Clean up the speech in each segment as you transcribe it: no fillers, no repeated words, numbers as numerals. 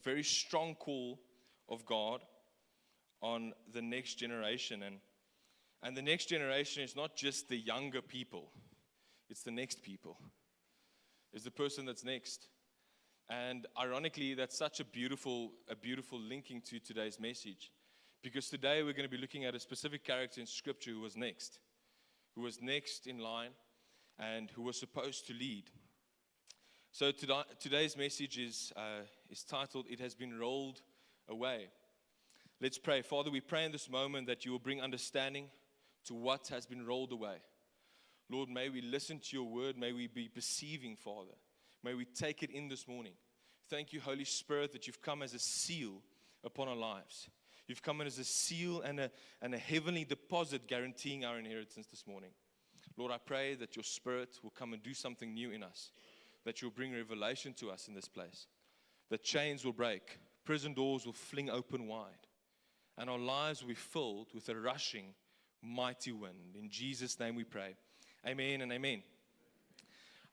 very strong call of God on the next generation. And the next generation is not just the younger people. It's the next people. It's the person that's next. And ironically, that's such a beautiful linking to today's message. Because today we're going to be looking at a specific character in Scripture who was next in line, and who was supposed to lead. So today's message is titled, "It Has Been Rolled Away." Let's pray. Father, we pray in this moment that you will bring understanding to what has been rolled away. Lord, may we listen to your word. May we be perceiving, Father. May we take it in this morning. Thank you, Holy Spirit, that you've come as a seal upon our lives. You've come in as a seal and a heavenly deposit guaranteeing our inheritance this morning. Lord, I pray that your Spirit will come and do something new in us, that you'll bring revelation to us in this place, that chains will break, prison doors will fling open wide, and our lives will be filled with a rushing, mighty wind. In Jesus' name we pray. Amen and amen.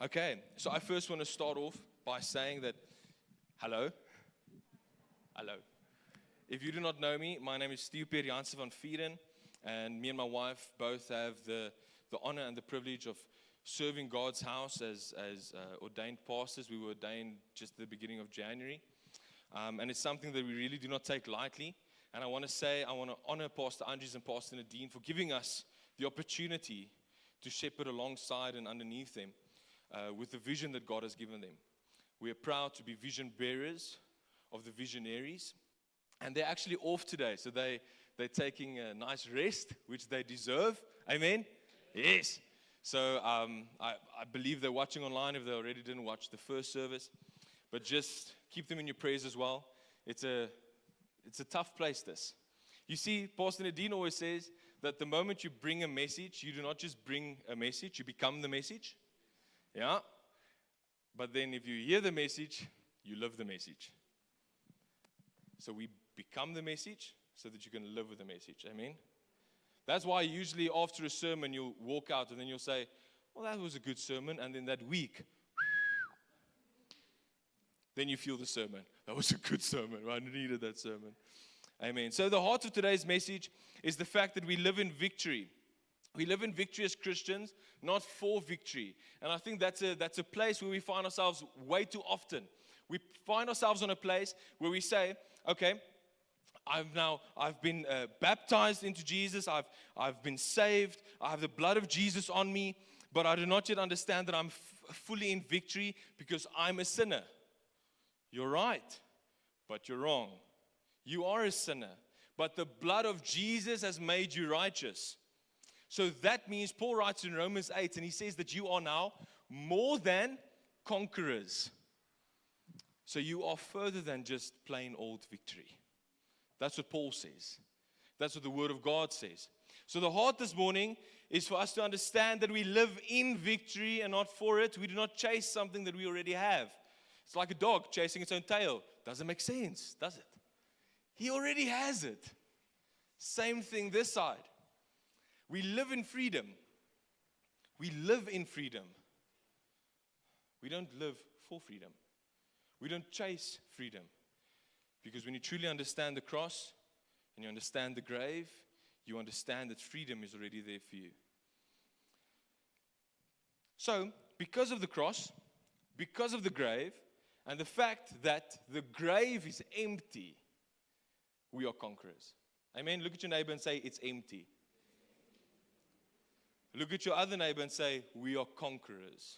Okay, so I first want to start off by saying that, hello. If you do not know me, my name is Steve Peter Jansen van Vieren, and me and my wife both have the honor and the privilege of serving God's house as ordained pastors. We were ordained just at the beginning of January, and it's something that we really do not take lightly. And I want to honor Pastor Andres and Pastor Nadine for giving us the opportunity to shepherd alongside and underneath them with the vision that God has given them. We are proud to be vision bearers of the visionaries. And they're actually off today, so they're taking a nice rest, which they deserve. Amen? Yes. So I believe they're watching online if they already didn't watch the first service. But just keep them in your prayers as well. It's a tough place, this. You see, Pastor Nadine always says that the moment you bring a message, you do not just bring a message, you become the message. Yeah? But then if you hear the message, you live the message. So we become the message so that you can live with the message. Amen? That's why usually after a sermon you'll walk out and then you'll say, well, that was a good sermon. And then that week, then you feel the sermon. That was a good sermon. I needed that sermon. Amen. So the heart of today's message is the fact that we live in victory. We live in victory as Christians, not for victory. And I think that's a place where we find ourselves way too often. We find ourselves in a place where we say, okay, I've been baptized into Jesus. I've been saved. I have the blood of Jesus on me, but I do not yet understand that I'm fully in victory because I'm a sinner. You're right, but you're wrong. You are a sinner, but the blood of Jesus has made you righteous. So that means Paul writes in Romans 8, and he says that you are now more than conquerors. So you are further than just plain old victory. That's what Paul says. That's what the Word of God says. So the heart this morning is for us to understand that we live in victory and not for it. We do not chase something that we already have. It's like a dog chasing its own tail. Doesn't make sense, does it? He already has it. Same thing this side. We live in freedom. We live in freedom. We don't live for freedom. We don't chase freedom. Because when you truly understand the cross and you understand the grave, you understand that freedom is already there for you. So, because of the cross, because of the grave, and the fact that the grave is empty, we are conquerors. Amen? Look at your neighbor and say, it's empty. Look at your other neighbor and say, we are conquerors.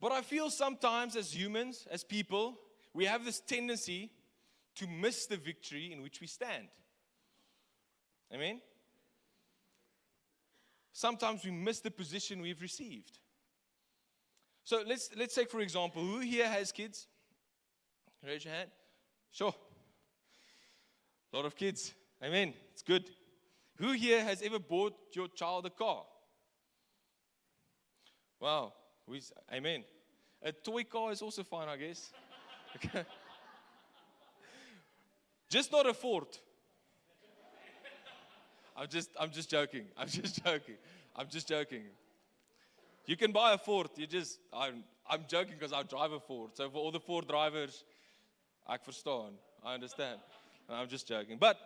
But I feel sometimes as humans, as people, we have this tendency to miss the victory in which we stand. Amen? Sometimes we miss the position we've received. So let's take, for example, who here has kids? Raise your hand. Sure. A lot of kids. Amen. It's good. Who here has ever bought your child a car? Wow. Amen. A toy car is also fine, I guess. Okay. Just not a Ford. I'm just joking. I'm just joking. You can buy a Ford. I'm joking because I drive a Ford. So for all the Ford drivers, ek verstaan. I understand. And I'm just joking. But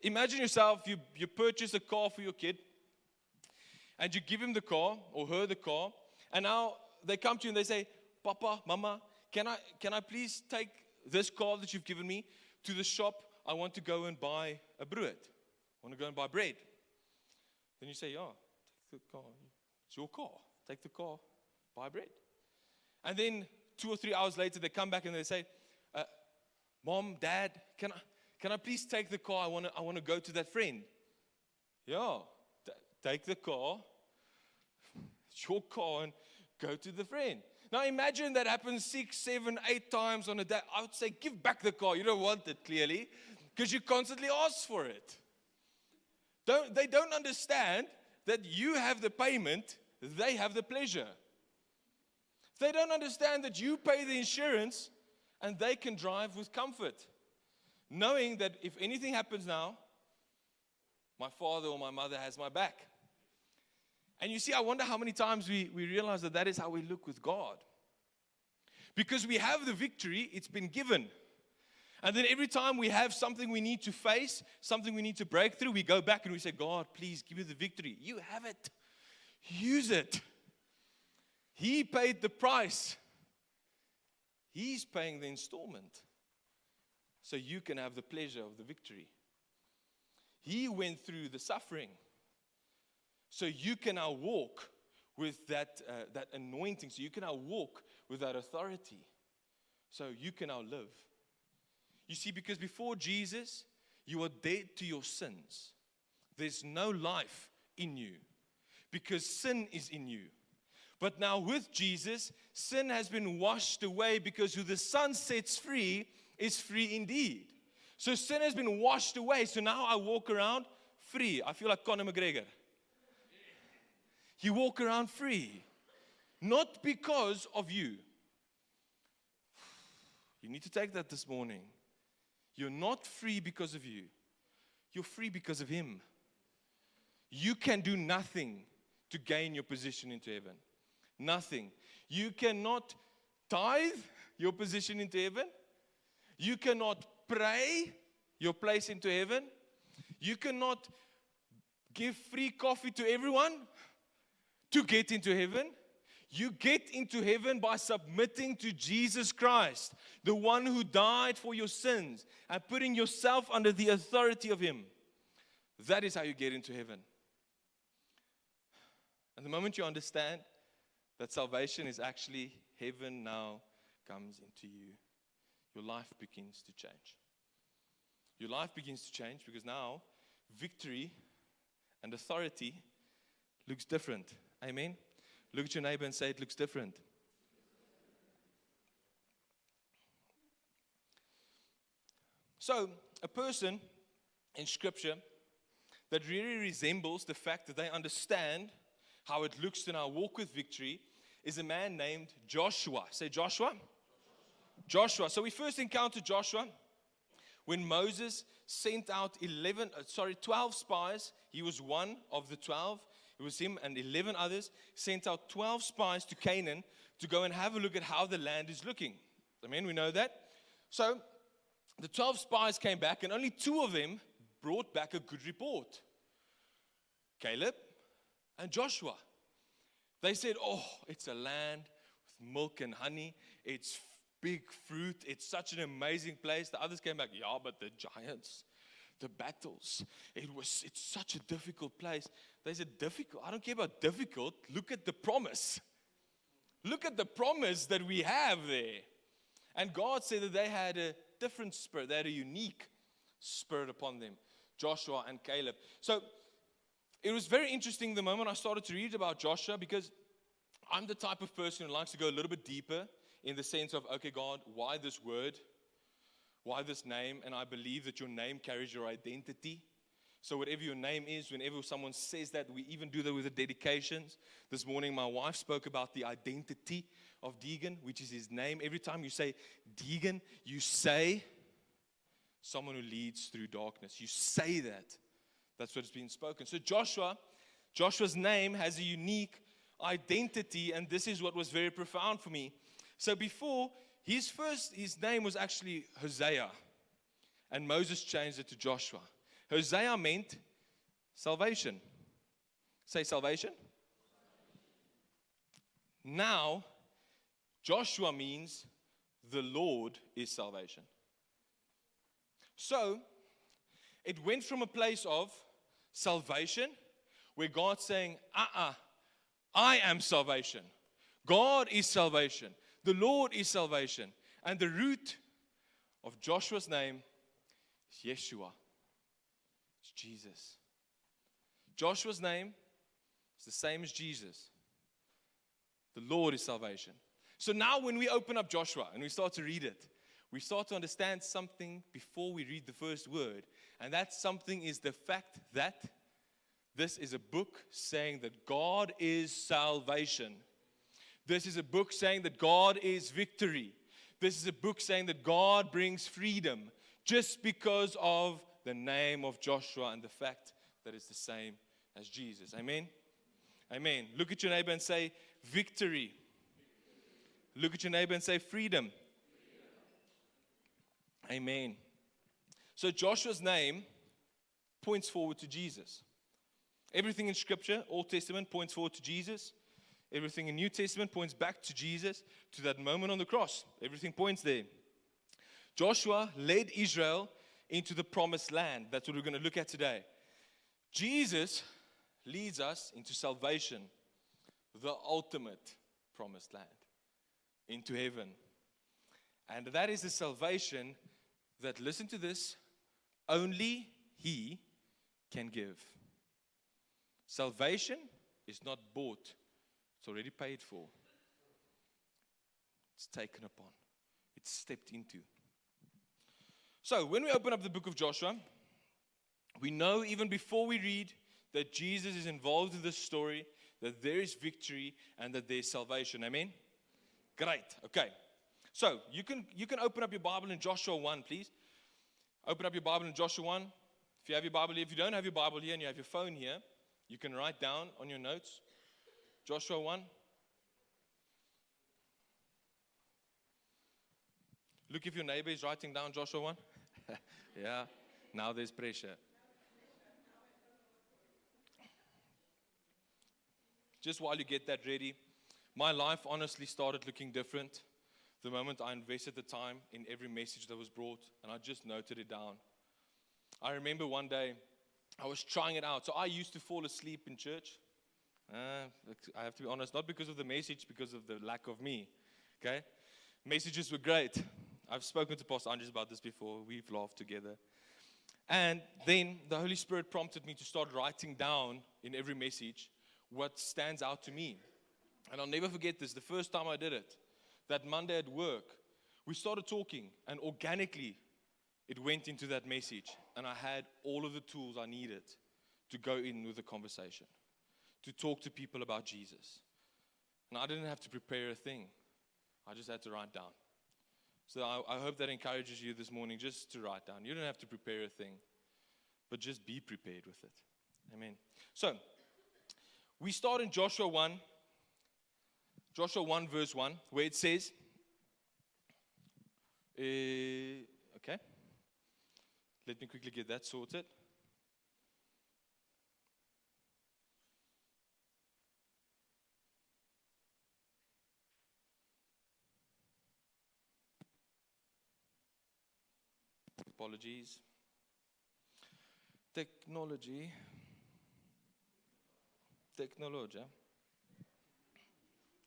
imagine yourself, you purchase a car for your kid, and you give him the car or her the car, and now they come to you and they say, Papa, Mama, can I please take this car that you've given me to the shop? I want to go and buy a brood. I want to go and buy bread. Then you say, yeah, take the car. It's your car. Take the car, buy bread. And then 2 or 3 hours later, they come back and they say, Mom, Dad, can I please take the car? I want to go to that friend. Yeah, take the car. It's your car and go to the friend. Now imagine that happens 6, 7, 8 times on a day. I would say, give back the car. You don't want it, clearly, because you constantly ask for it. They don't understand that you have the payment, they have the pleasure. They don't understand that you pay the insurance and they can drive with comfort, knowing that if anything happens now, my father or my mother has my back. And you see, I wonder how many times we realize that is how we look with God. Because we have the victory, it's been given. And then every time we have something we need to face, something we need to break through, we go back and we say, God, please give me the victory. You have it. Use it. He paid the price. He's paying the installment. So you can have the pleasure of the victory. He went through the suffering. So you can now walk with that anointing. So you can now walk with that authority. So you can now live. You see, because before Jesus, you are dead to your sins. There's no life in you because sin is in you. But now with Jesus, sin has been washed away because who the Son sets free is free indeed. So sin has been washed away. So now I walk around free. I feel like Conor McGregor. You walk around free. Not because of you. You need to take that this morning. You're not free because of you. You're free because of Him. You can do nothing to gain your position into heaven. Nothing. You cannot tithe your position into heaven. You cannot pray your place into heaven. You cannot give free coffee to everyone to get into heaven. You get into heaven by submitting to Jesus Christ, the one who died for your sins, and putting yourself under the authority of Him. That is how you get into heaven. And the moment you understand that salvation is actually heaven now comes into you, your life begins to change. Your life begins to change because now victory and authority looks different. Amen? Look at your neighbor and say, it looks different. So, a person in Scripture that really resembles the fact that they understand how it looks to now walk with victory is a man named Joshua. Say Joshua. Joshua. So we first encountered Joshua when Moses sent out 12 spies. He was one of the 12. It was him and 11 others sent out 12 spies to Canaan to go and have a look at how the land is looking. Amen, we know that. So the 12 spies came back and only 2 of them brought back a good report. Caleb and Joshua. They said, oh, it's a land with milk and honey. It's big fruit. It's such an amazing place. The others came back, yeah, but the giants, the battles, it's such a difficult place. They said, difficult? I don't care about difficult. Look at the promise. Look at the promise that we have there. And God said that they had a different spirit. They had a unique spirit upon them, Joshua and Caleb. So it was very interesting the moment I started to read about Joshua, because I'm the type of person who likes to go a little bit deeper in the sense of, okay, God, why this word? Why this name? And I believe that your name carries your identity. So whatever your name is, whenever someone says that, we even do that with the dedications. This morning, my wife spoke about the identity of Deegan, which is his name. Every time you say Deegan, you say someone who leads through darkness. You say that. That's what's been spoken. So Joshua's name has a unique identity, and this is what was very profound for me. So before, his name was actually Hosea, and Moses changed it to Joshua. Hosea meant salvation. Say salvation. Now, Joshua means the Lord is salvation. So, it went from a place of salvation, where God's saying, I am salvation. God is salvation. The Lord is salvation. And the root of Joshua's name is Yeshua. It's Jesus. Joshua's name is the same as Jesus. The Lord is salvation. So now when we open up Joshua and we start to read it, we start to understand something before we read the first word. And that something is the fact that this is a book saying that God is salvation. This is a book saying that God is victory. This is a book saying that God brings freedom just because of the name of Joshua and the fact that it's the same as Jesus. Amen? Amen. Look at your neighbor and say, victory. Look at your neighbor and say, freedom. Amen. So Joshua's name points forward to Jesus. Everything in Scripture, Old Testament, points forward to Jesus. Everything in New Testament points back to Jesus, to that moment on the cross. Everything points there. Joshua led Israel into the promised land. That's what we're going to look at today. Jesus leads us into salvation, the ultimate promised land, into heaven. And that is the salvation that, listen to this, only He can give. Salvation is not bought. It's already paid for. It's taken upon. It's stepped into. So, when we open up the book of Joshua, we know even before we read that Jesus is involved in this story, that there is victory and that there is salvation. Amen? Great. Okay. So, you can open up your Bible in Joshua 1, please. Open up your Bible in Joshua 1. If you have your Bible here, if you don't have your Bible here and you have your phone here, you can write down on your notes. Joshua 1. Look if your neighbor is writing down Joshua 1. Yeah, now there's pressure. Just while you get that ready, my life honestly started looking different the moment I invested the time in every message that was brought, and I just noted it down. I remember one day I was trying it out. So I used to fall asleep in church. I have to be honest, not because of the message, because of the lack of me. Okay? Messages were great. I've spoken to Pastor Andres about this before. We've laughed together. And then the Holy Spirit prompted me to start writing down in every message what stands out to me. And I'll never forget this. The first time I did it, that Monday at work, we started talking, and organically it went into that message. And I had all of the tools I needed to go in with the conversation, to talk to people about Jesus. And I didn't have to prepare a thing. I just had to write down. So I hope that encourages you this morning just to write down. You don't have to prepare a thing, but just be prepared with it. Amen. So, we start in Joshua 1 verse 1, where it says, okay, let me quickly get that sorted. Apologies. Technology.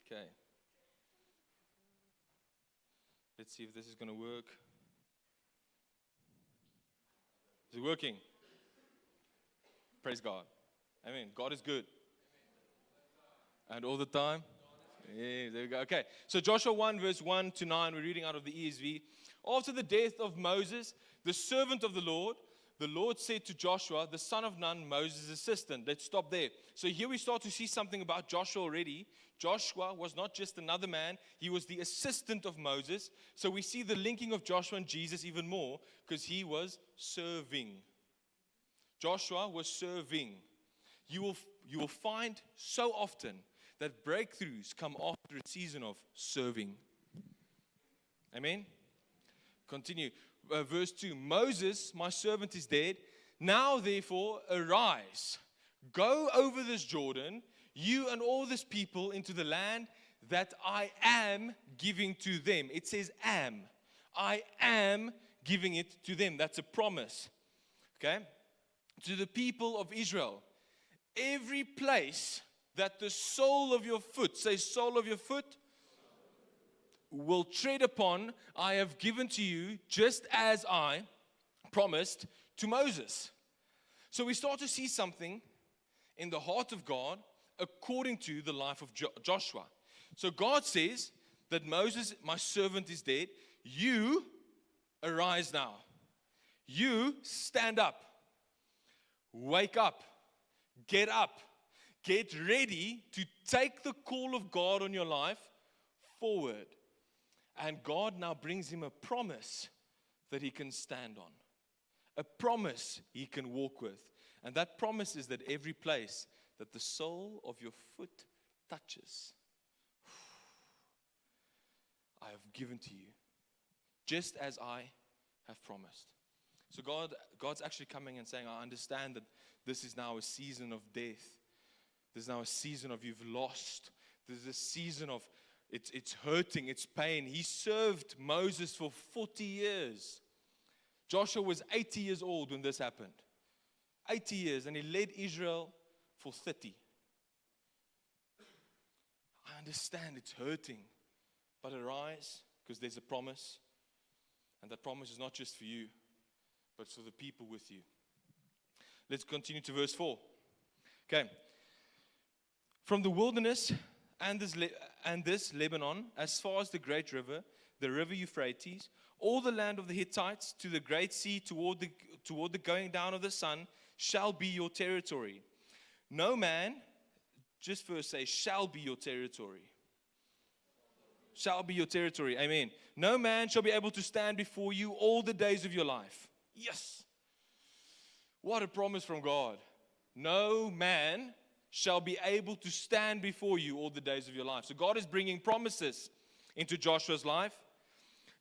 Okay. Let's see if this is going to work. Is it working? Praise God. Amen. God is good. And all the time? Yeah, there we go. Okay. So Joshua 1 verse 1 to 9, we're reading out of the ESV. After the death of Moses, the servant of the Lord said to Joshua, the son of Nun, Moses' assistant. Let's stop there. So here we start to see something about Joshua already. Joshua was not just another man. He was the assistant of Moses. So we see the linking of Joshua and Jesus even more because he was serving. Joshua was serving. You will find so often that breakthroughs come after a season of serving. Amen? Continue. Verse 2. Moses, my servant, is dead. Now, therefore, arise. Go over this Jordan, you and all this people, into the land that I am giving to them. It says am. I am giving it to them. That's a promise. Okay? To the people of Israel. Every place that the sole of your foot, say sole of your foot, will tread upon, I have given to you, just as I promised to Moses. So we start to see something in the heart of God according to the life of Joshua. So God says that Moses, my servant, is dead. You arise now. You stand up. Wake up. Get up. Get ready to take the call of God on your life forward. And God now brings him a promise that he can stand on. A promise he can walk with. And that promise is that every place that the sole of your foot touches, I have given to you, just as I have promised. So God's actually coming and saying, I understand that this is now a season of death. There's now a season of you've lost. There's a season of it's hurting, it's pain. He served Moses for 40 years. Joshua was 80 years old when this happened. 80 years, and he led Israel for 30. I understand it's hurting, but arise, because there's a promise. And that promise is not just for you, but for the people with you. Let's continue to verse 4. Okay. From the wilderness and this Lebanon, as far as the great river, the river Euphrates, all the land of the Hittites to the great sea toward the going down of the sun shall be your territory. No man, just first say, shall be your territory. Shall be your territory. Amen. No man shall be able to stand before you all the days of your life. Yes. What a promise from God. No man shall be able to stand before you all the days of your life. So God is bringing promises into Joshua's life.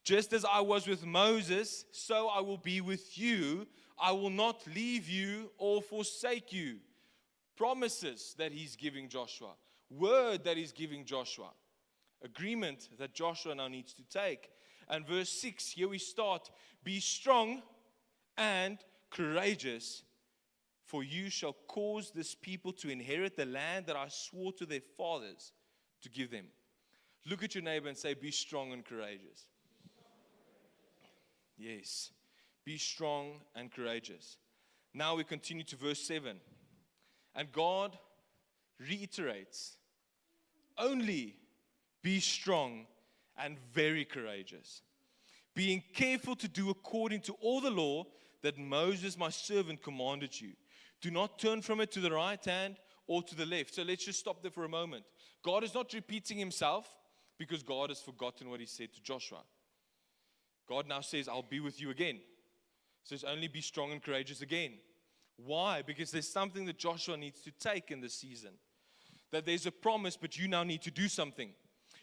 Just as I was with Moses, so I will be with you. I will not leave you or forsake you. Promises that he's giving Joshua. Word that he's giving Joshua. Agreement that Joshua now needs to take. And verse 6, here we start. Be strong and courageous, for you shall cause this people to inherit the land that I swore to their fathers to give them. Look at your neighbor and say, be strong and courageous. Yes. Be strong and courageous. Now we continue to verse 7. And God reiterates, only be strong and very courageous, being careful to do according to all the law that Moses, my servant, commanded you. Do not turn from it to the right hand or to the left. So let's just stop there for a moment. God is not repeating himself because God has forgotten what he said to Joshua. God now says, I'll be with you again. He says, only be strong and courageous again. Why? Because there's something that Joshua needs to take in this season. That there's a promise, but you now need to do something.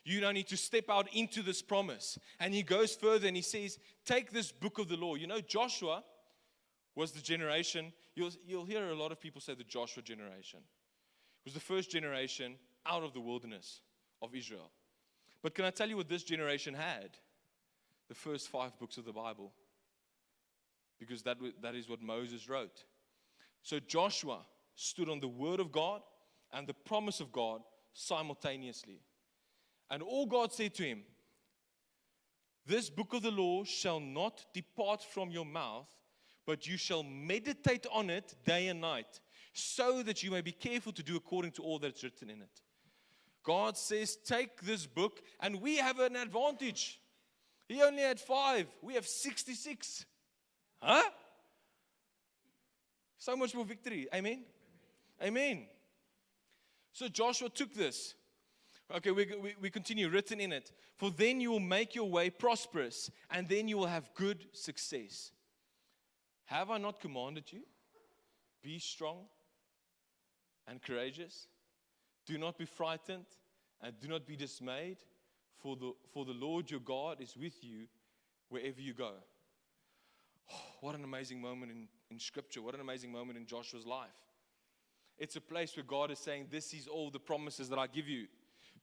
You now need to step out into this promise. And he goes further and he says, take this book of the law. You know, Joshua was the generation. You'll hear a lot of people say the Joshua generation. It was the first generation out of the wilderness of Israel. But can I tell you what this generation had? The first 5 books of the Bible. Because that is what Moses wrote. So Joshua stood on the word of God and the promise of God simultaneously. And all God said to him, this book of the law shall not depart from your mouth, but you shall meditate on it day and night, so that you may be careful to do according to all that's written in it. God says, take this book, and we have an advantage. He only had 5. We have 66. Huh? So much for victory. Amen? Amen. So Joshua took this. Okay, we continue. Written in it. For then you will make your way prosperous, and then you will have good success. Have I not commanded you? Be strong and courageous. Do not be frightened and do not be dismayed, for the Lord your God is with you wherever you go. Oh, what an amazing moment in Scripture. What an amazing moment in Joshua's life. It's a place where God is saying, this is all the promises that I give you.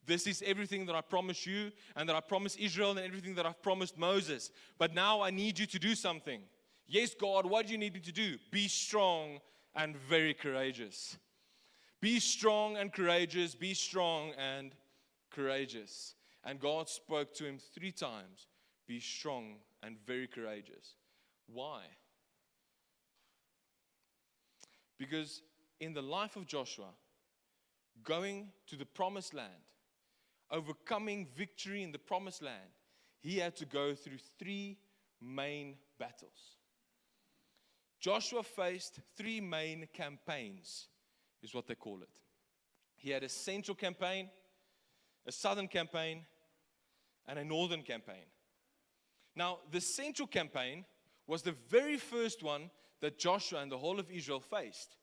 This is everything that I promise you and that I promised Israel and everything that I've promised Moses. But now I need you to do something. Yes, God, what do you need me to do? Be strong and very courageous. Be strong and courageous. Be strong and courageous. And God spoke to him 3 times. Be strong and very courageous. Why? Because in the life of Joshua, going to the promised land, overcoming victory in the promised land, he had to go through 3 main battles. Joshua faced 3 main campaigns, is what they call it. He had a central campaign, a southern campaign, and a northern campaign. Now, the central campaign was the very first one that Joshua and the whole of Israel faced.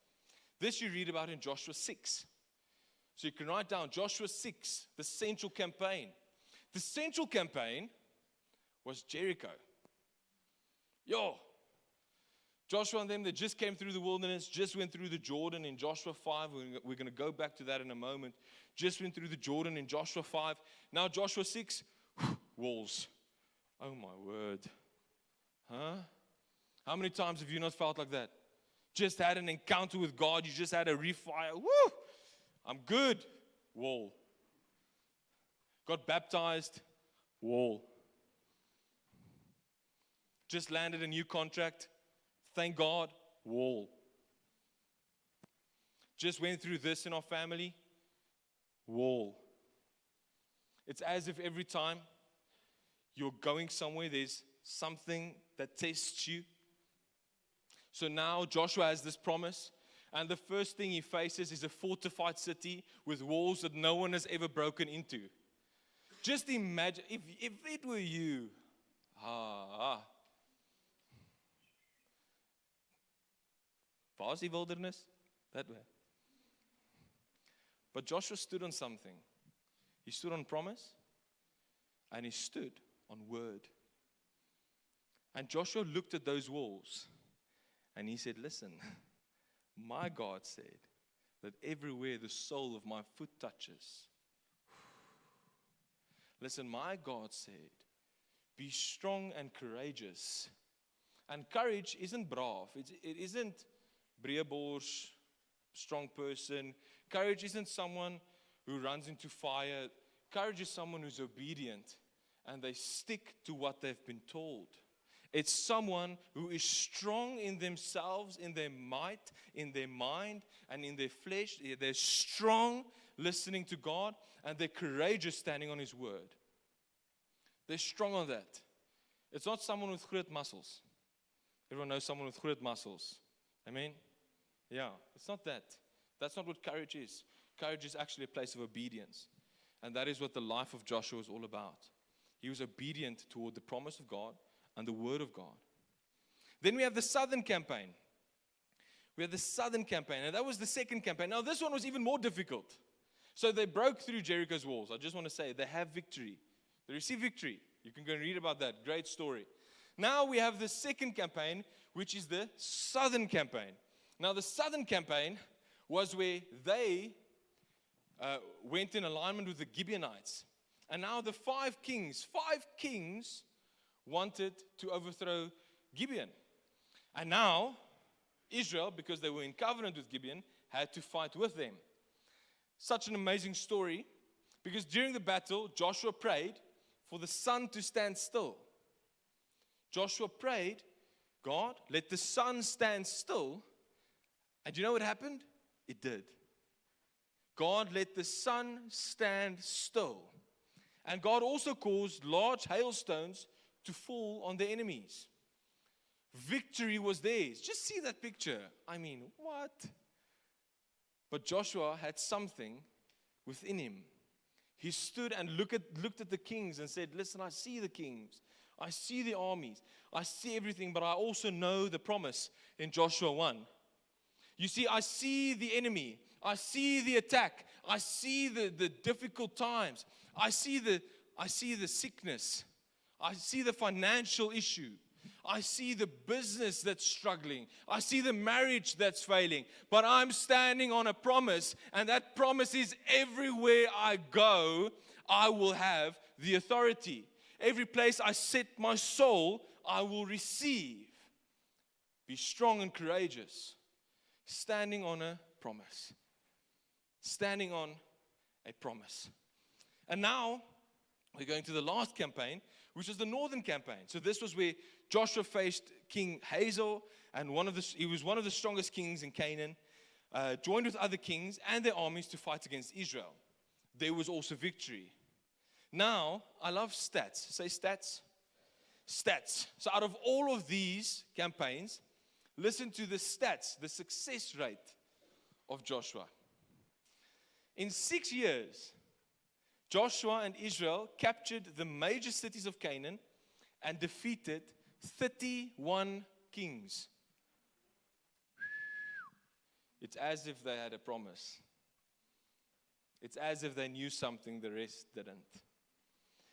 This you read about in Joshua 6. So you can write down Joshua 6, the central campaign. The central campaign was Jericho. Joshua and them, they just came through the wilderness, just went through the Jordan in Joshua 5. We're going to go back to that in a moment. Just went through the Jordan in Joshua 5. Now Joshua 6, walls. Oh my word. Huh? How many times have you not felt like that? Just had an encounter with God. You just had a refire. Woo! I'm good. Wall. Got baptized. Wall. Just landed a new contract. Thank God. Wall. Just went through this in our family. Wall. It's as if every time you're going somewhere, there's something that tests you. So now Joshua has this promise, and the first thing he faces is a fortified city with walls that no one has ever broken into. Just imagine, if it were you, was die wilderness? That way. But Joshua stood on something. He stood on promise, and he stood on word. And Joshua looked at those walls, and he said, listen, my God said that everywhere the sole of my foot touches, listen, my God said, be strong and courageous. And courage isn't brave. It isn't breebors, strong person. Courage isn't someone who runs into fire. Courage is someone who's obedient and they stick to what they've been told. It's someone who is strong in themselves, in their might, in their mind, and in their flesh. They're strong listening to God, and they're courageous standing on His word. They're strong on that. It's not someone with great muscles. Everyone knows someone with great muscles. Amen? Yeah, it's not that. That's not what courage is. Courage is actually a place of obedience. And that is what the life of Joshua is all about. He was obedient toward the promise of God and the word of God. Then we have the southern campaign. We have the southern campaign, and that was the second campaign. Now this one was even more difficult. So they broke through Jericho's walls. I just want to say, they have victory. They receive victory. You can go and read about that. Great story. Now we have the second campaign, which is the southern campaign. Now the southern campaign was where they went in alignment with the Gibeonites. And now the five kings wanted to overthrow Gibeon. And now Israel, because they were in covenant with Gibeon, had to fight with them. Such an amazing story, because during the battle, Joshua prayed for the sun to stand still. Joshua prayed, God, let the sun stand still. And you know what happened? It did. God let the sun stand still. And God also caused large hailstones to fall on the enemies. Victory was theirs. Just see that picture. I mean, what? But Joshua had something within him. He stood and looked at the kings and said, listen, I see the kings. I see the armies. I see everything, but I also know the promise in Joshua 1. You see, I see the enemy. I see the attack. I see the difficult times. I see the sickness. I see the financial issue. I see the business that's struggling. I see the marriage that's failing. But I'm standing on a promise, and that promise is everywhere I go, I will have the authority. Every place I set my soul, I will receive. Be strong and courageous. Standing on a promise. Standing on a promise. And now, we're going to the last campaign, which was the northern campaign. So this was where Joshua faced King Hazael, and he was one of the strongest kings in Canaan, joined with other kings and their armies to fight against Israel. There was also victory. Now, I love stats. Say stats. Stats. So out of all of these campaigns, listen to the stats, the success rate of Joshua. In 6 years, Joshua and Israel captured the major cities of Canaan and defeated 31 kings. It's as if they had a promise. It's as if they knew something the rest didn't.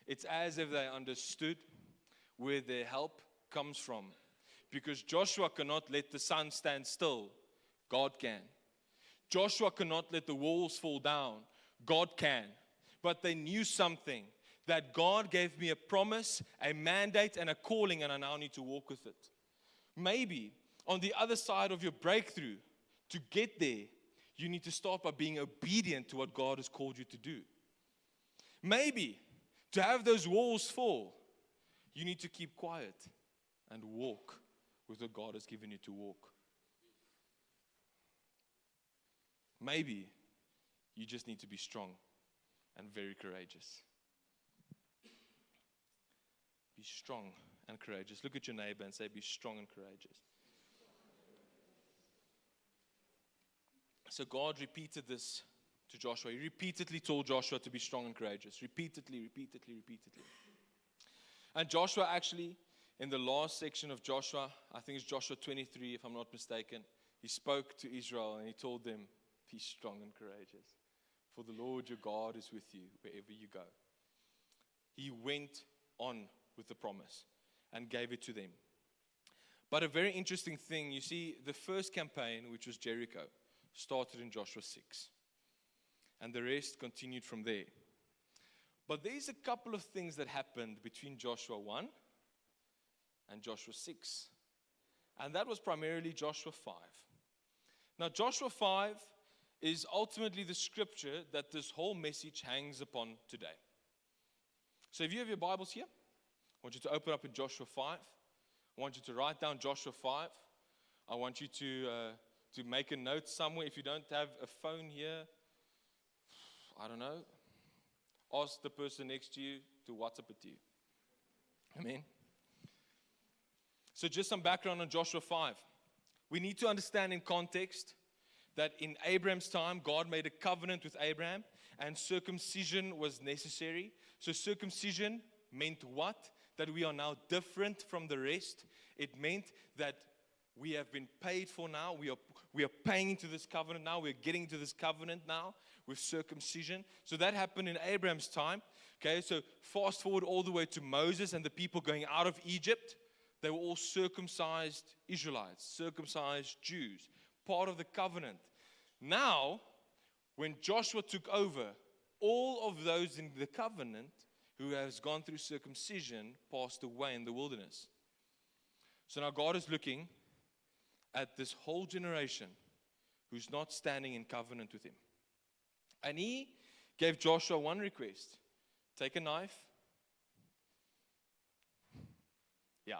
It's as if they understood where their help comes from. Because Joshua cannot let the sun stand still. God can. Joshua cannot let the walls fall down. God can. But they knew something, that God gave me a promise, a mandate, and a calling, and I now need to walk with it. Maybe on the other side of your breakthrough, to get there, you need to start by being obedient to what God has called you to do. Maybe to have those walls fall, you need to keep quiet and walk with what God has given you to walk. Maybe you just need to be strong and very courageous. Be strong and courageous. Look at your neighbor and say, be strong and courageous. So God repeated this to Joshua. He repeatedly told Joshua to be strong and courageous. Repeatedly. And Joshua actually, in the last section of Joshua, I think it's Joshua 23, if I'm not mistaken, he spoke to Israel and he told them, be strong and courageous. For the Lord your God is with you wherever you go. He went on with the promise and gave it to them. But a very interesting thing, you see, the first campaign, which was Jericho, started in Joshua 6. And the rest continued from there. But there's a couple of things that happened between Joshua 1 and Joshua 6. And that was primarily Joshua 5. Now, Joshua 5 is ultimately the scripture that this whole message hangs upon today. So if you have your Bibles here, I want you to open up in Joshua 5. I want you to write down Joshua 5. I want you to make a note somewhere. If you don't have a phone here, I don't know, ask the person next to you to WhatsApp it to you. Amen. So just some background on Joshua 5. We need to understand in context that in Abraham's time, God made a covenant with Abraham, and circumcision was necessary. So circumcision meant what? That we are now different from the rest. It meant that we have been paid for now. We are paying into this covenant now. We're getting to this covenant now with circumcision. So that happened in Abraham's time. Okay, so fast forward all the way to Moses and the people going out of Egypt. They were all circumcised Israelites, circumcised Jews, part of the covenant. Now, when Joshua took over, all of those in the covenant who has gone through circumcision passed away in the wilderness. So now God is looking at this whole generation who's not standing in covenant with him. And he gave Joshua one request. Take a knife. Yeah.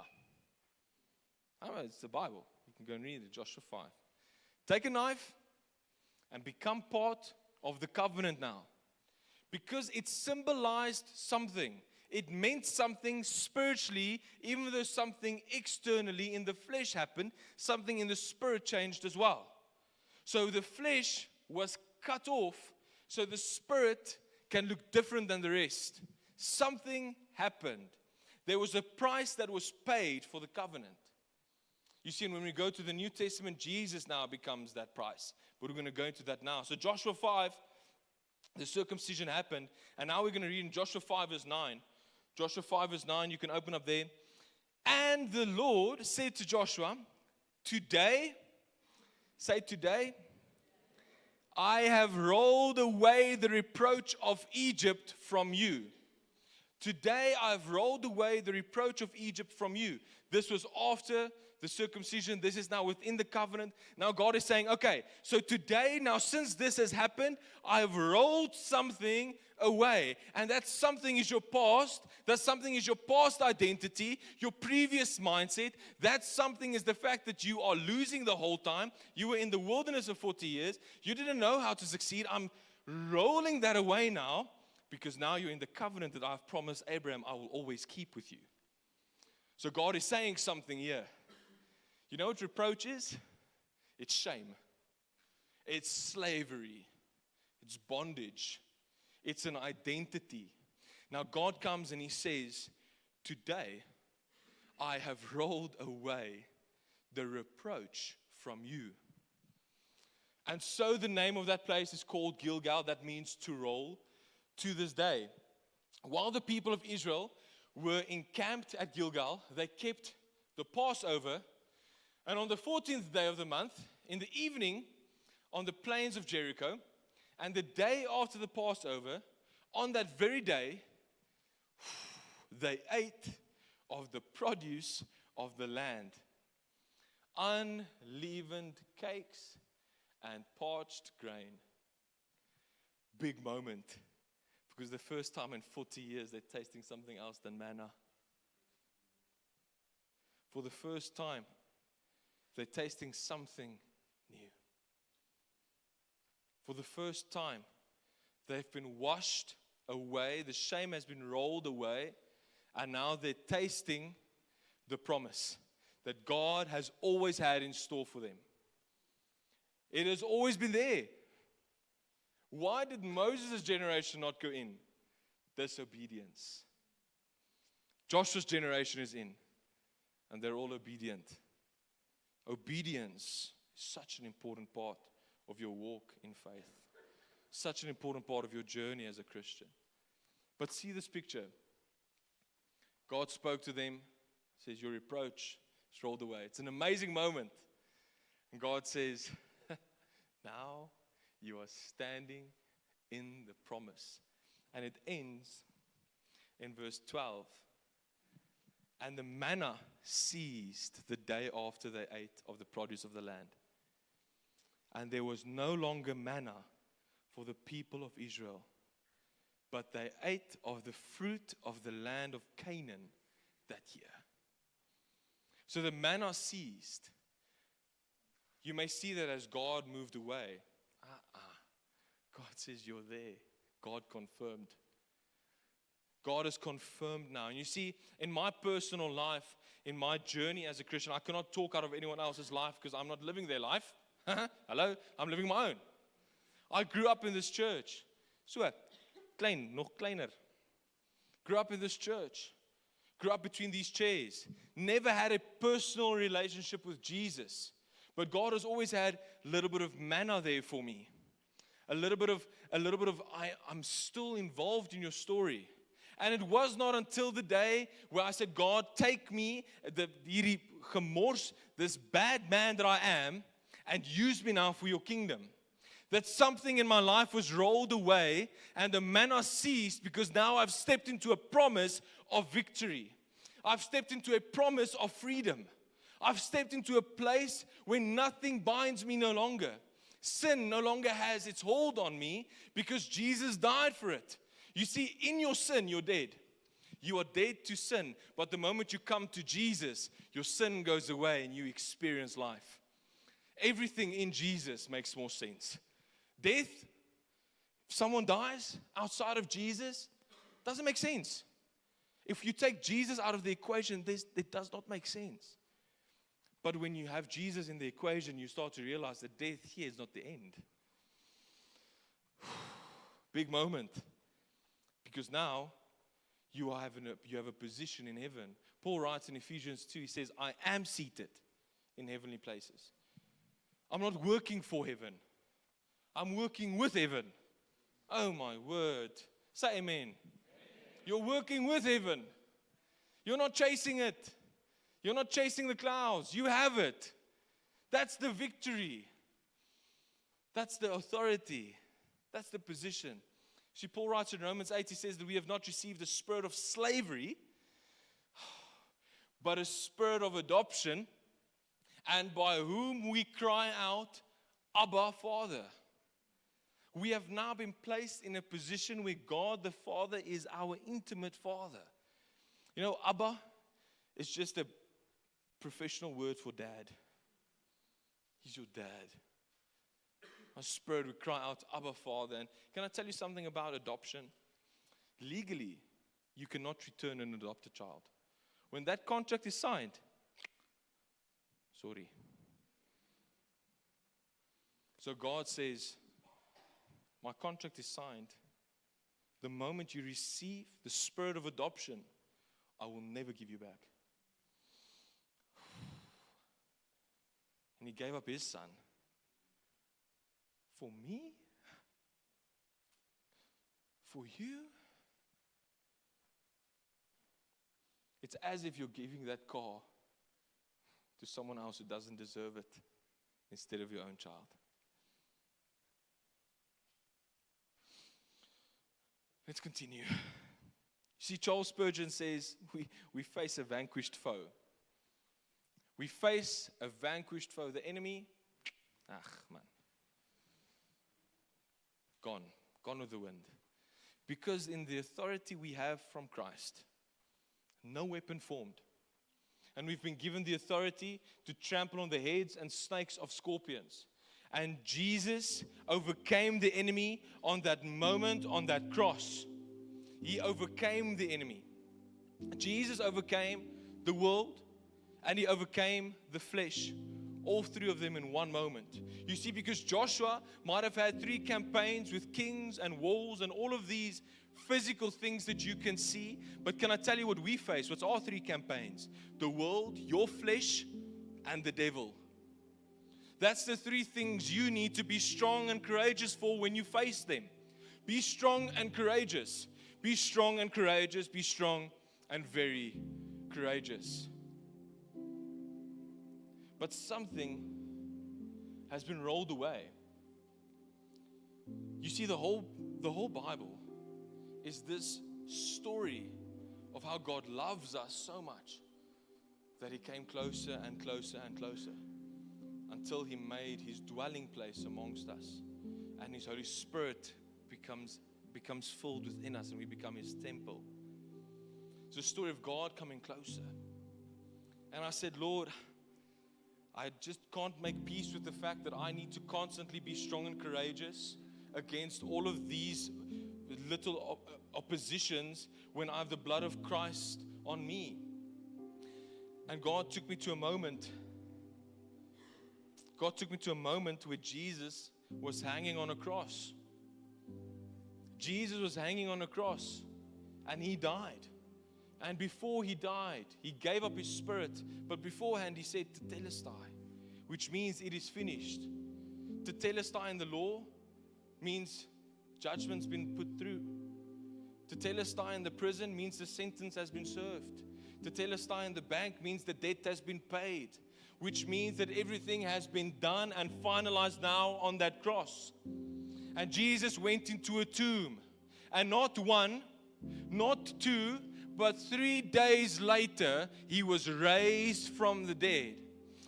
I don't know, it's the Bible. You can go and read it, Joshua 5. Take a knife and become part of the covenant now. Because it symbolized something. It meant something spiritually, even though something externally in the flesh happened, something in the spirit changed as well. So the flesh was cut off, so the spirit can look different than the rest. Something happened. There was a price that was paid for the covenant. You see, and when we go to the New Testament, Jesus now becomes that price. But we're going to go into that now. So Joshua 5, the circumcision happened. And now we're going to read in Joshua 5 verse 9. Joshua 5 verse 9, you can open up there. And the Lord said to Joshua, today, say today, I have rolled away the reproach of Egypt from you. Today I have rolled away the reproach of Egypt from you. This was after the circumcision. This is now within the covenant. Now God is saying, okay, so today, now since this has happened, I have rolled something away. And that something is your past. That something is your past identity, your previous mindset. That something is the fact that you are losing the whole time. You were in the wilderness for 40 years. You didn't know how to succeed. I'm rolling that away now because now you're in the covenant that I've promised Abraham I will always keep with you. So God is saying something here. You know what reproach is? It's shame. It's slavery. It's bondage. It's an identity. Now God comes and He says, today I have rolled away the reproach from you. And so the name of that place is called Gilgal. That means to roll. To this day, while the people of Israel were encamped at Gilgal, they kept the Passover. And on the 14th day of the month, in the evening, on the plains of Jericho, and the day after the Passover, on that very day, they ate of the produce of the land. Unleavened cakes and parched grain. Big moment. Because the first time in 40 years, they're tasting something else than manna. For the first time, they're tasting something new. For the first time, they've been washed away. The shame has been rolled away. And now they're tasting the promise that God has always had in store for them. It has always been there. Why did Moses' generation not go in? Disobedience. Joshua's generation is in, and they're all obedient. Obedience is such an important part of your walk in faith. Such an important part of your journey as a Christian. But see this picture. God spoke to them, says, your reproach is rolled away. It's an amazing moment. And God says, now you are standing in the promise. And it ends in verse 12. And the manna ceased the day after they ate of the produce of the land. And there was no longer manna for the people of Israel, but they ate of the fruit of the land of Canaan that year. So the manna ceased. You may see that as God moved away. God says you're there. God confirmed. God has confirmed now. And you see, in my personal life, in my journey as a Christian, I cannot talk out of anyone else's life because I'm not living their life. Hello? I'm living my own. I grew up in this church. So, klein, nog kleiner. Grew up in this church. Grew up between these chairs. Never had a personal relationship with Jesus. But God has always had a little bit of manna there for me. A little bit of I'm still involved in your story. And it was not until the day where I said, God, take me, hierdie gemors, this bad man that I am, and use me now for your kingdom. That something in my life was rolled away and the manna ceased because now I've stepped into a promise of victory. I've stepped into a promise of freedom. I've stepped into a place where nothing binds me no longer. Sin no longer has its hold on me because Jesus died for it. You see, in your sin, you're dead. You are dead to sin. But the moment you come to Jesus, your sin goes away and you experience life. Everything in Jesus makes more sense. Death, if someone dies outside of Jesus, doesn't make sense. If you take Jesus out of the equation, it does not make sense. But when you have Jesus in the equation, you start to realize that death here is not the end. Big moment. Because now you have a position in heaven. Paul writes in Ephesians 2, he says, I am seated in heavenly places. I'm not working for heaven. I'm working with heaven. Oh my word. Say amen. You're working with heaven. You're not chasing it. You're not chasing the clouds. You have it. That's the victory. That's the authority. That's the position. See, Paul writes in Romans 8, he says that we have not received a spirit of slavery, but a spirit of adoption, and by whom we cry out, Abba, Father. We have now been placed in a position where God the Father is our intimate Father. You know, Abba is just a professional word for dad. He's your dad. Our spirit would cry out, Abba, Father. And can I tell you something about adoption? Legally, you cannot return an adopted child. When that contract is signed, sorry. So God says, my contract is signed. The moment you receive the spirit of adoption, I will never give you back. And He gave up His Son. For me? For you? It's as if you're giving that car to someone else who doesn't deserve it instead of your own child. Let's continue. See, Charles Spurgeon says we face a vanquished foe. We face a vanquished foe. The enemy, man. Gone with the wind. Because in the authority we have from Christ, no weapon formed. And we've been given the authority to trample on the heads and snakes of scorpions. And Jesus overcame the enemy on that moment, on that cross. He overcame the enemy. Jesus overcame the world and He overcame the flesh. All three of them in one moment. You see, because Joshua might have had 3 campaigns with kings and walls and all of these physical things that you can see. But can I tell you what we face? What's our 3 campaigns? The world, your flesh, and the devil. That's the 3 things you need to be strong and courageous for when you face them. Be strong and courageous. Be strong and courageous. Be strong and very courageous. But something has been rolled away. You see, the whole Bible is this story of how God loves us so much that He came closer and closer and closer until He made His dwelling place amongst us, and His Holy Spirit becomes filled within us, and we become His temple. It's a story of God coming closer. And I said, Lord, I just can't make peace with the fact that I need to constantly be strong and courageous against all of these little oppositions when I have the blood of Christ on me. And God took me to a moment where Jesus was hanging on a cross. Jesus was hanging on a cross and He died. And before He died, He gave up His spirit. But beforehand, He said, Tetelestai, which means it is finished. Tetelestai in the law means judgment's been put through. Tetelestai in the prison means the sentence has been served. Tetelestai in the bank means the debt has been paid, which means that everything has been done and finalized now on that cross. And Jesus went into a tomb, and not 1, not 2, but 3 days later, He was raised from the dead.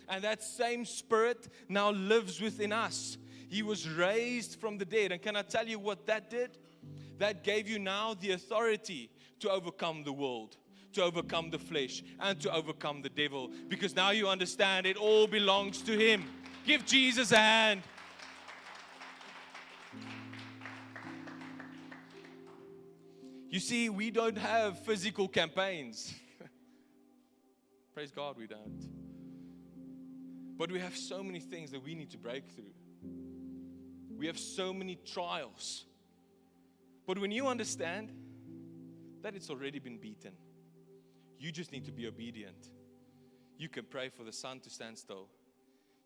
And that same Spirit now lives within us. He was raised from the dead. And can I tell you what that did? That gave you now the authority to overcome the world, to overcome the flesh, and to overcome the devil. Because now you understand it all belongs to Him. Give Jesus a hand. You see, we don't have physical campaigns. Praise God, we don't. But we have so many things that we need to break through. We have so many trials. But when you understand that it's already been beaten, you just need to be obedient. You can pray for the sun to stand still.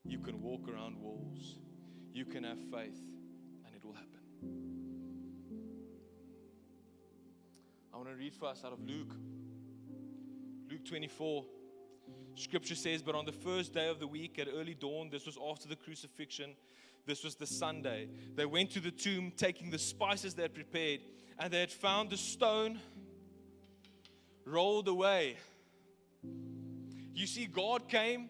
You can walk around walls. You can have faith, and it will happen. I want to read for us out of Luke. Luke 24. Scripture says, but on the first day of the week at early dawn, this was after the crucifixion, this was the Sunday, they went to the tomb taking the spices they had prepared, and they had found the stone rolled away. You see, God came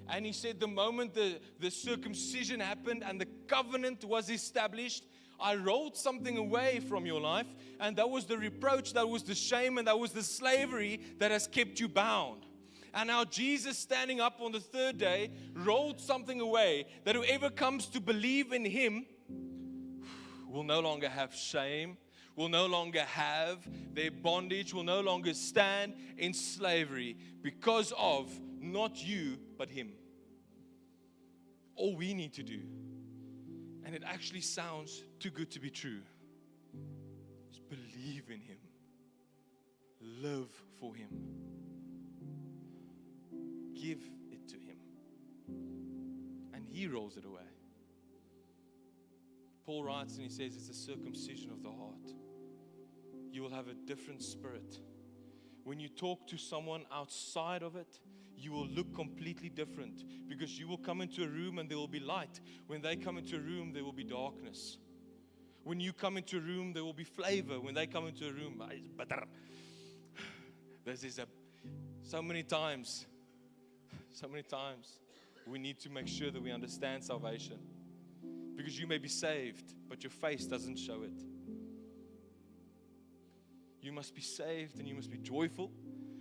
and He said the moment the circumcision happened and the covenant was established, I rolled something away from your life, and that was the reproach, that was the shame, and that was the slavery that has kept you bound. And now Jesus, standing up on the third day, rolled something away, that whoever comes to believe in Him will no longer have shame, will no longer have their bondage, will no longer stand in slavery because of not you, but Him. All we need to do, and it actually sounds too good to be true, is believe in Him, live for Him. Give it to Him. And He rolls it away. Paul writes and he says it's a circumcision of the heart. You will have a different spirit. When you talk to someone outside of it, you will look completely different, because you will come into a room and there will be light. When they come into a room, there will be darkness. When you come into a room, there will be flavor. When they come into a room, it's bitter. So many times we need to make sure that we understand salvation, because you may be saved, but your face doesn't show it. You must be saved and you must be joyful,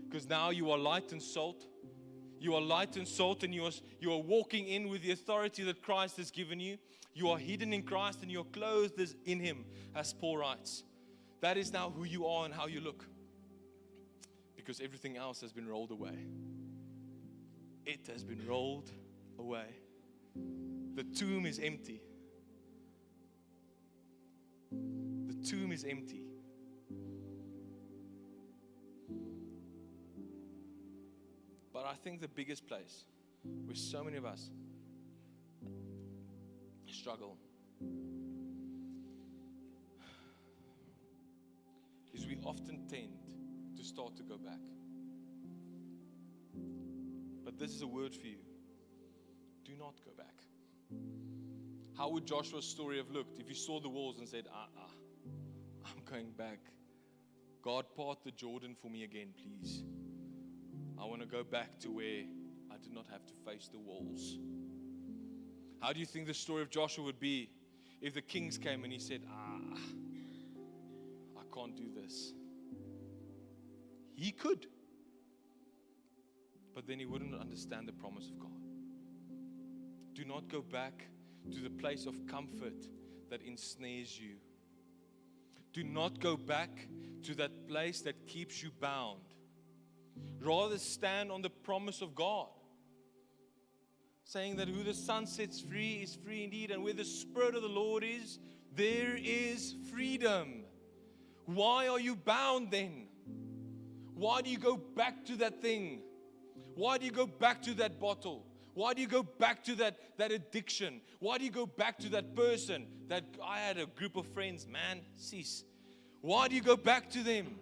because now you are light and salt. You are light and salt, and you are walking in with the authority that Christ has given you. You are hidden in Christ and you are clothed in Him, as Paul writes. That is now who you are and how you look, because everything else has been rolled away. It has been rolled away. The tomb is empty. The tomb is empty. But I think the biggest place where so many of us struggle is we often tend to start to go back. But this is a word for you. Do not go back. How would Joshua's story have looked if you saw the walls and said, I'm going back. God, part the Jordan for me again, please. I want to go back to where I did not have to face the walls. How do you think the story of Joshua would be if the kings came and he said, I can't do this? He could. But then he wouldn't understand the promise of God. Do not go back to the place of comfort that ensnares you. Do not go back to that place that keeps you bound. Rather stand on the promise of God, saying that who the Son sets free is free indeed, and where the Spirit of the Lord is, there is freedom. Why are you bound then? Why do you go back to that thing? Why do you go back to that bottle? Why do you go back to that addiction? Why do you go back to that person? That I had a group of friends, man, cease. Why do you go back to them?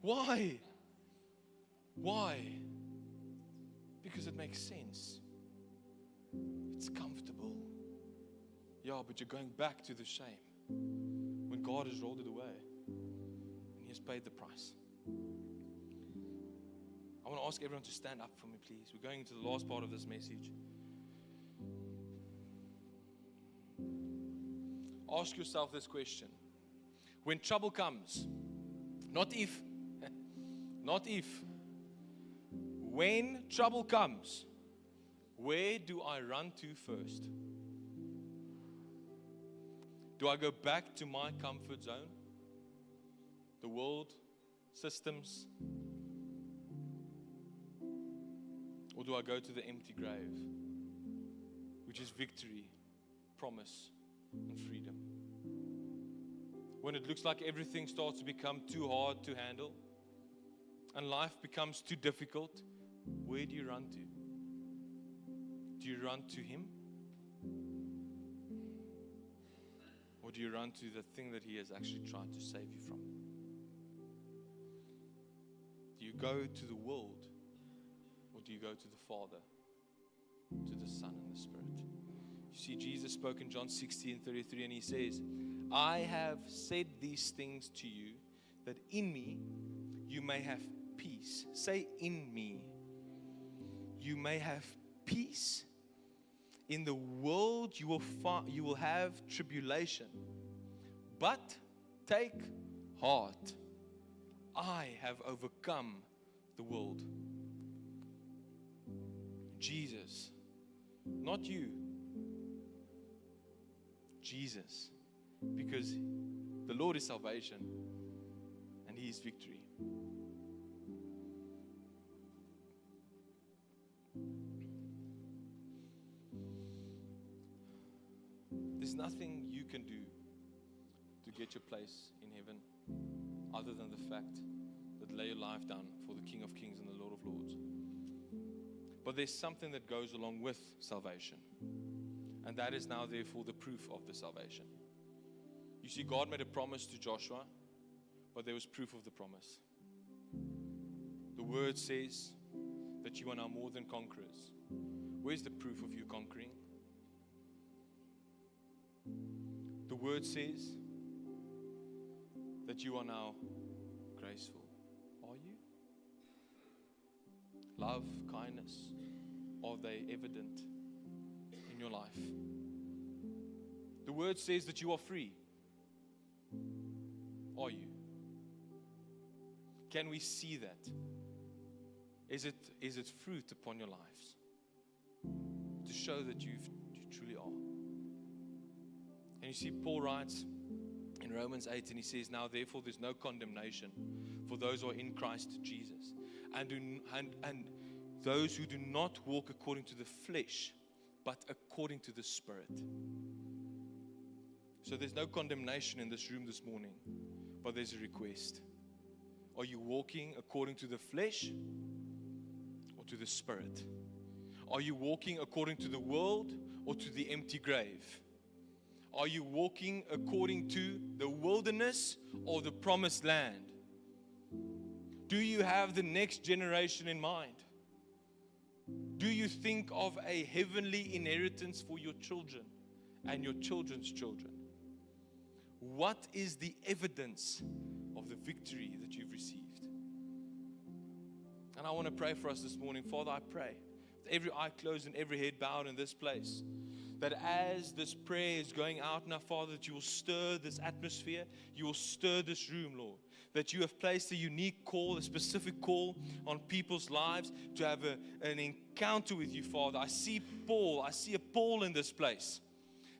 Why? Why? Because it makes sense. It's comfortable. Yeah, but you're going back to the shame when God has rolled it away and He has paid the price. I want to ask everyone to stand up for me, please. We're going into the last part of this message. Ask yourself this question. When trouble comes, not if, when trouble comes, where do I run to first? Do I go back to my comfort zone? The world, systems? Or do I go to the empty grave, which is victory, promise, and freedom? When it looks like everything starts to become too hard to handle, and life becomes too difficult, where do you run to? Do you run to Him? Or do you run to the thing that He has actually tried to save you from? Do you go to the world? Or do you go to the Father, to the Son and the Spirit? You see, Jesus spoke in John 16:33, and He says, I have said these things to you, that in me you may have peace. Say, in me you may have peace. In the world you will have tribulation. But take heart. I have overcome the world. Jesus, not you. Jesus. Because the Lord is salvation and He is victory. There's nothing you can do to get your place in heaven other than the fact that lay your life down for the King of Kings and the Lord of Lords. But there's something that goes along with salvation. And that is now therefore the proof of the salvation. You see, God made a promise to Joshua, but there was proof of the promise. The word says that you are now more than conquerors. Where's the proof of you conquering? The word says that you are now graceful. Are you? Love, kindness, are they evident in your life? The word says that you are free. Are you? Can we see that? Is it fruit upon your lives to show that you truly are? And you see, Paul writes in Romans 8, and he says, now therefore there's no condemnation for those who are in Christ Jesus, and those who do not walk according to the flesh, but according to the Spirit. So there's no condemnation in this room this morning, but there's a request. Are you walking according to the flesh or to the Spirit? Are you walking according to the world or to the empty grave? Are you walking according to the wilderness or the promised land? Do you have the next generation in mind? Do you think of a heavenly inheritance for your children and your children's children? What is the evidence of the victory that you've received? And I want to pray for us this morning. Father, I pray, with every eye closed and every head bowed in this place, that as this prayer is going out now, Father, that you will stir this atmosphere, you will stir this room, Lord. That you have placed a unique call, a specific call on people's lives to have an encounter with you, Father. I see a Paul in this place.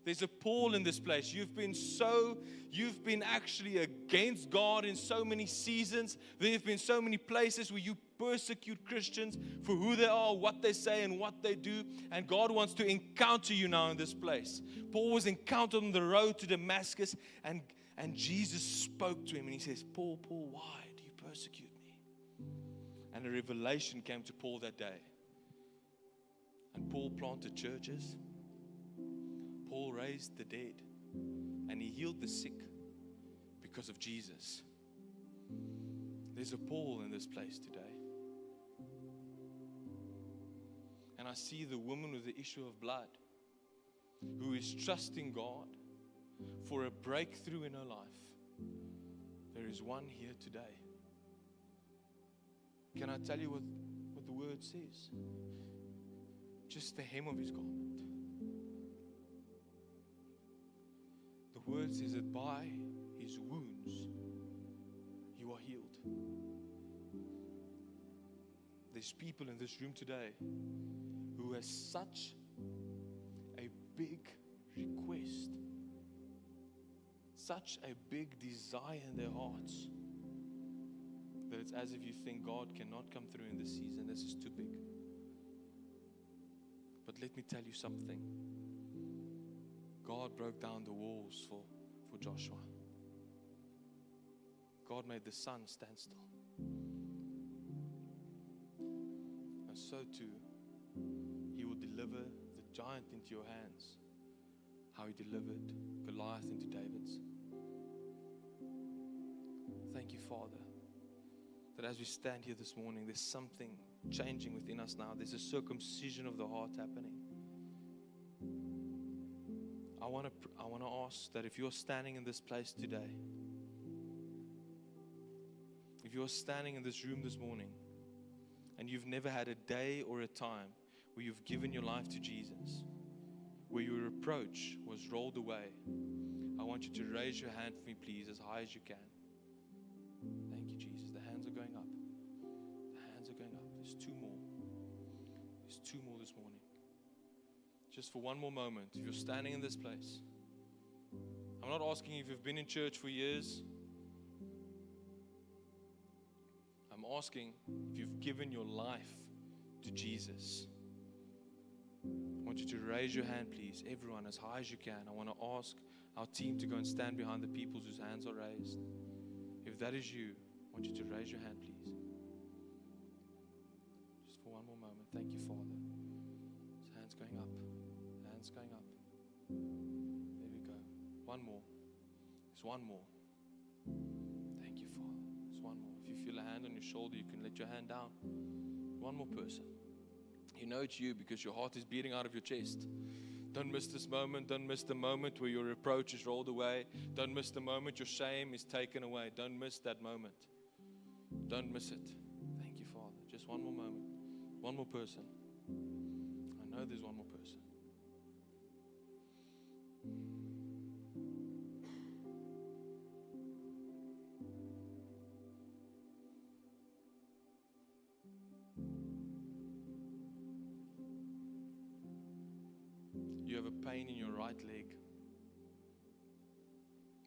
There's a Paul in this place. You've been actually against God in so many seasons. There have been so many places where you persecute Christians for who they are, what they say, and what they do. And God wants to encounter you now in this place. Paul was encountered on the road to Damascus, and Jesus spoke to him, and he says, Paul, Paul, why do you persecute me? And a revelation came to Paul that day. And Paul planted churches. Paul raised the dead, and he healed the sick because of Jesus. There's a Paul in this place today. And I see the woman with the issue of blood who is trusting God for a breakthrough in her life. There is one here today. Can I tell you what the word says? Just the hem of his garment. The word says that by his wounds you are healed. There's people in this room today who has such a big request, such a big desire in their hearts, that it's as if you think God cannot come through in this season. This is too big. But let me tell you something. God broke down the walls for Joshua. God made the sun stand still. And so too He will deliver the giant into your hands, how He delivered Goliath into David's. Thank you, Father, that as we stand here this morning, there's something changing within us now. There's a circumcision of the heart happening. I want to ask that if you're standing in this place today, if you're standing in this room this morning, and you've never had a day or a time where you've given your life to Jesus, where your reproach was rolled away, I want you to raise your hand for me, please, as high as you can. Thank you, Jesus. The hands are going up. The hands are going up. There's two more. There's two more this morning. Just for one more moment, if you're standing in this place, I'm not asking if you've been in church for years. I'm asking if you've given your life to Jesus. I want you to raise your hand, please, everyone, as high as you can. I want to ask our team to go and stand behind the people whose hands are raised. If that is you, I want you to raise your hand, please. Just for one more moment. Thank you, Father. His hands going up. Hands going up. There we go. One more. There's one more. Thank you, Father. There's one more. If you feel a hand on your shoulder, you can let your hand down. One more person. You know it's you because your heart is beating out of your chest. Don't miss this moment. Don't miss the moment where your reproach is rolled away. Don't miss the moment your shame is taken away. Don't miss that moment. Don't miss it. Thank you, Father. Just one more moment. One more person. I know there's one more person. You have a pain in your right leg.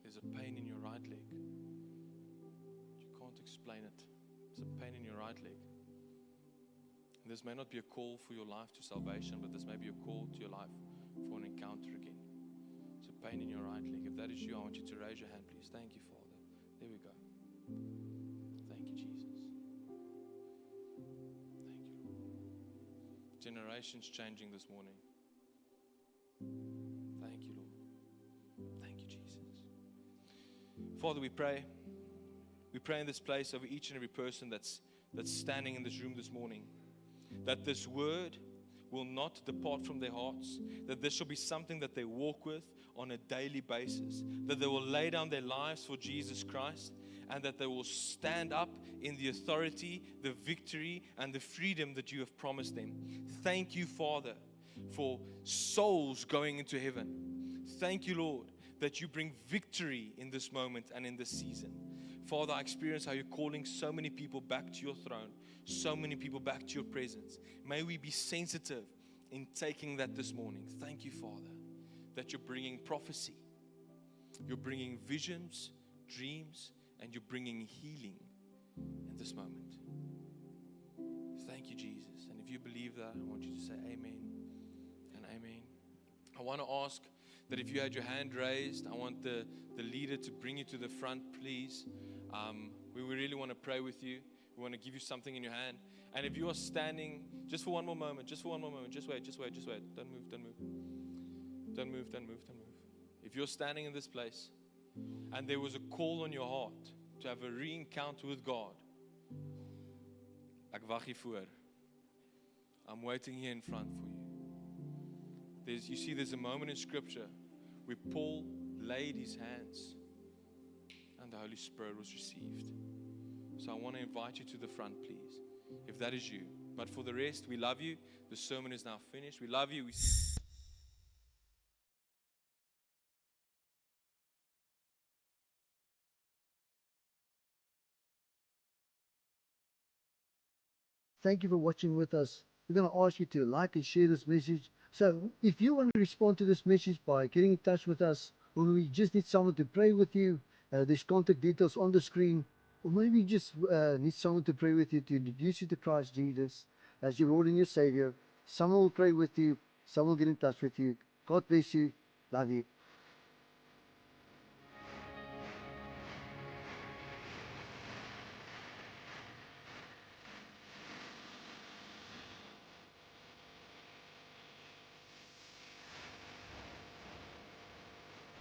There's a pain in your right leg. You can't explain it. It's a pain in your right leg. And this may not be a call for your life to salvation, but this may be a call to your life for an encounter again. It's a pain in your right leg. If that is you, I want you to raise your hand, please. Thank you, Father. There we go. Thank you, Jesus. Thank you, Lord. Generations changing this morning. Thank you, Lord. Thank you, Jesus. Father, we pray. We pray in this place over each and every person that's standing in this room this morning, that this word will not depart from their hearts, that this shall be something that they walk with on a daily basis, that they will lay down their lives for Jesus Christ, and that they will stand up in the authority, the victory, and the freedom that you have promised them. Thank you, Father, for souls going into heaven. Thank you, Lord, that you bring victory in this moment and in this season. Father, I experience how you're calling so many people back to your throne, so many people back to your presence. May we be sensitive in taking that this morning. Thank you, Father, that you're bringing prophecy, you're bringing visions, dreams, and you're bringing healing in this moment. Thank you, Jesus. And if you believe that, I want you to say amen and amen. I want to ask that if you had your hand raised, I want the leader to bring you to the front, please. We really want to pray with you. We want to give you something in your hand. And if you are standing, just for one more moment, just wait. Don't move. If you're standing in this place and there was a call on your heart to have a re-encounter with God, ek wag hier voor. I'm waiting here in front for you. You see, there's a moment in Scripture where Paul laid his hands and the Holy Spirit was received. So I want to invite you to the front, please, if that is you. But for the rest, we love you. The sermon is now finished. We love you. Thank you for watching with us. We're going to ask you to like and share this message. So if you want to respond to this message by getting in touch with us, or we just need someone to pray with you, there's contact details on the screen. Or maybe you just need someone to pray with you to introduce you to Christ Jesus as your Lord and your Savior. Someone will pray with you. Someone will get in touch with you. God bless you. Love you.